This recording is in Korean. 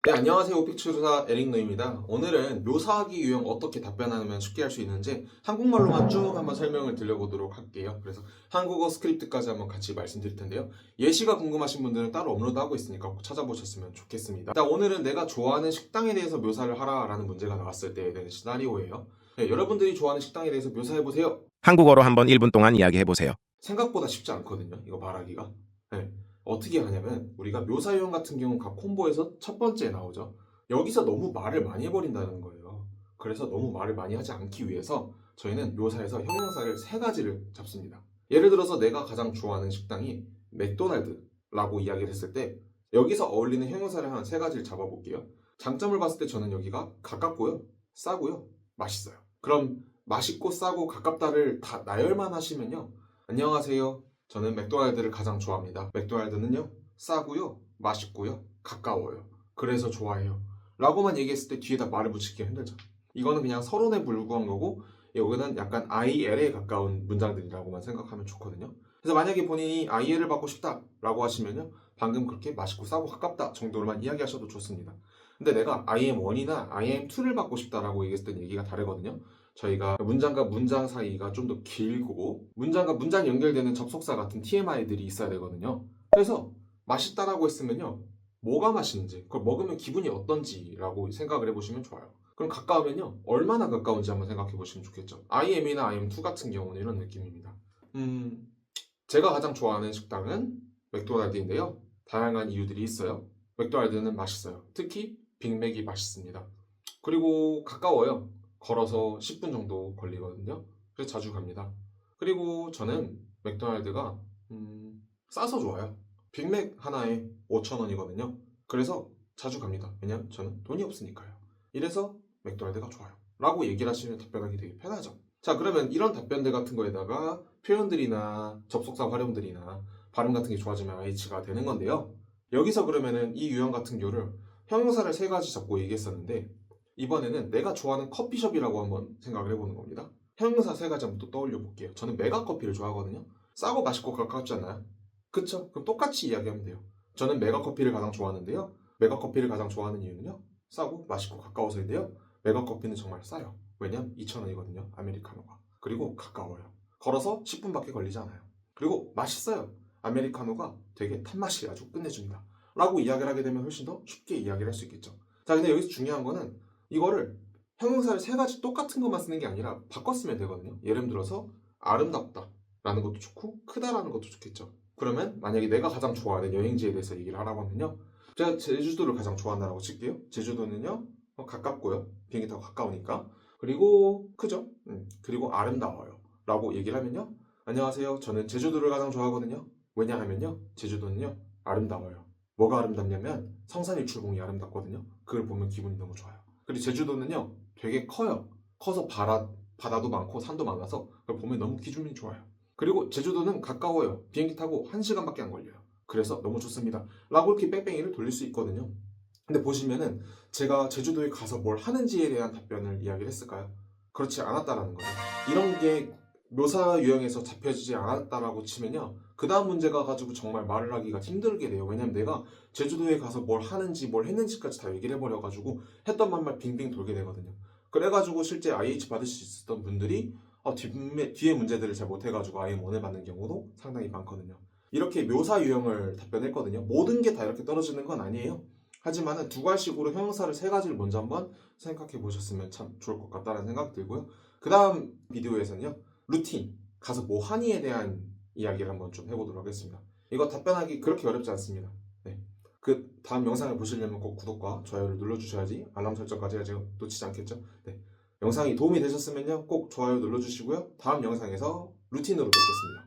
네, 안녕하세요. 오픽치루사 에릭노입니다. 오늘은 묘사하기 유형 어떻게 답변하면 쉽게 할 수 있는지 한국말로만 쭉 한번 설명을 드려보도록 할게요. 그래서 한국어 스크립트까지 한번 같이 말씀드릴 텐데요. 예시가 궁금하신 분들은 따로 업로드하고 있으니까 꼭 찾아보셨으면 좋겠습니다. 일단 오늘은 내가 좋아하는 식당에 대해서 묘사를 하라라는 문제가 나왔을 때에 대한 시나리오예요. 네, 여러분들이 좋아하는 식당에 대해서 묘사해보세요. 한국어로 한번 1분 동안 이야기해보세요. 생각보다 쉽지 않거든요. 이거 말하기가. 네. 어떻게 하냐면 우리가 묘사 유형 같은 경우 각 콤보에서 첫 번째에 나오죠. 여기서 너무 말을 많이 해버린다는 거예요. 그래서 너무 말을 많이 하지 않기 위해서 저희는 묘사에서 형용사를 세 가지를 잡습니다. 예를 들어서 내가 가장 좋아하는 식당이 맥도날드라고 이야기를 했을 때 여기서 어울리는 형용사를 한 세 가지를 잡아볼게요. 장점을 봤을 때 저는 여기가 가깝고요, 싸고요, 맛있어요. 그럼 맛있고 싸고 가깝다를 다 나열만 하시면요. 안녕하세요. 저는 맥도날드를 가장 좋아합니다. 맥도날드는요, 싸고요, 맛있고요, 가까워요. 그래서 좋아해요. 라고만 얘기했을 때 뒤에다 말을 붙이기가 힘들죠. 이거는 그냥 서론에 불구한 거고, 여기는 약간 IL에 가까운 문장들이라고만 생각하면 좋거든요. 그래서 만약에 본인이 IL을 받고 싶다 라고 하시면요, 방금 그렇게 맛있고 싸고 가깝다 정도로만 이야기하셔도 좋습니다. 근데 내가 IM1이나 IM2를 받고 싶다라고 얘기했을 때 얘기가 다르거든요. 저희가 문장과 문장 사이가 좀 더 길고 문장과 문장 연결되는 접속사 같은 TMI들이 있어야 되거든요. 그래서 맛있다라고 했으면요. 뭐가 맛있는지, 그걸 먹으면 기분이 어떤지라고 생각을 해보시면 좋아요. 그럼 가까우면요. 얼마나 가까운지 한번 생각해 보시면 좋겠죠. IM이나 IM2 같은 경우는 이런 느낌입니다. 제가 가장 좋아하는 식당은 맥도날드인데요. 다양한 이유들이 있어요. 맥도날드는 맛있어요. 특히 빅맥이 맛있습니다. 그리고 가까워요. 걸어서 10분 정도 걸리거든요. 그래서 자주 갑니다. 그리고 저는 맥도날드가 싸서 좋아요. 빅맥 하나에 5,000원이거든요. 그래서 자주 갑니다. 왜냐면 저는 돈이 없으니까요. 이래서 맥도날드가 좋아요. 라고 얘기를 하시면 답변하기 되게 편하죠. 자, 그러면 이런 답변들 같은 거에다가 표현들이나 접속사 활용들이나 발음 같은 게 좋아지면 IH가 되는 건데요. 여기서 그러면은 이 유형 같은 경우를 형용사를 세 가지 잡고 얘기했었는데 이번에는 내가 좋아하는 커피숍이라고 한번 생각을 해보는 겁니다. 형용사 세 가지 한번 또 떠올려 볼게요. 저는 메가커피를 좋아하거든요. 싸고 맛있고 가깝지 않나요? 그쵸? 그럼 똑같이 이야기하면 돼요. 저는 메가커피를 가장 좋아하는데요. 메가커피를 가장 좋아하는 이유는요. 싸고 맛있고 가까워서인데요. 메가커피는 정말 싸요. 왜냐면 2,000원이거든요. 아메리카노가. 그리고 가까워요. 걸어서 10분밖에 걸리지 않아요. 그리고 맛있어요. 아메리카노가 되게 탄맛이 아주 끝내줍니다. 라고 이야기를 하게 되면 훨씬 더 쉽게 이야기를 할 수 있겠죠. 자, 근데 여기서 중요한 거는 이거를 형용사를 세 가지 똑같은 것만 쓰는 게 아니라 바꿔 쓰면 되거든요. 예를 들어서 아름답다 라는 것도 좋고 크다라는 것도 좋겠죠. 그러면 만약에 내가 가장 좋아하는 여행지에 대해서 얘기를 하라고 하면요. 제가 제주도를 가장 좋아한다고 칠게요. 제주도는요. 가깝고요. 비행기 타고 가까우니까. 그리고 크죠. 그리고 아름다워요. 라고 얘기를 하면요. 안녕하세요. 저는 제주도를 가장 좋아하거든요. 왜냐하면요. 제주도는요. 아름다워요. 뭐가 아름답냐면 성산일출봉이 아름답거든요. 그걸 보면 기분이 너무 좋아요. 그리고 제주도는요. 되게 커요. 커서 바다도 많고 산도 많아서 그걸 보면 너무 기분이 좋아요. 그리고 제주도는 가까워요. 비행기 타고 1시간밖에 안 걸려요. 그래서 너무 좋습니다. 라고 이렇게 뺑뺑이를 돌릴 수 있거든요. 근데 보시면은 제가 제주도에 가서 뭘 하는지에 대한 답변을 이야기를 했을까요? 그렇지 않았다라는 거예요. 이런 게 묘사 유형에서 잡혀지지 않았다라고 치면요. 그 다음 문제가 가지고 정말 말을 하기가 힘들게 돼요. 왜냐면 내가 제주도에 가서 뭘 하는지 뭘 했는지까지 다 얘기를 해버려가지고 했던 말만 빙빙 돌게 되거든요. 그래가지고 실제 IH 받을 수 있었던 분들이 뒤에 문제들을 잘 못해가지고 IM1을 받는 경우도 상당히 많거든요. 이렇게 묘사 유형을 답변했거든요. 모든 게 다 이렇게 떨어지는 건 아니에요. 하지만은 두 가지식으로 형용사를 세 가지를 먼저 한번 생각해 보셨으면 참 좋을 것 같다는 생각이 들고요. 그 다음 비디오에서는요. 루틴, 가서 뭐 하니에 대한 이야기를 한번 좀 해보도록 하겠습니다. 이거 답변하기 그렇게 어렵지 않습니다. 네. 그 다음 영상을 보시려면 꼭 구독과 좋아요를 눌러주셔야지 알람 설정까지 해야지 놓치지 않겠죠? 네. 영상이 도움이 되셨으면요. 꼭 좋아요 눌러주시고요. 다음 영상에서 루틴으로 뵙겠습니다.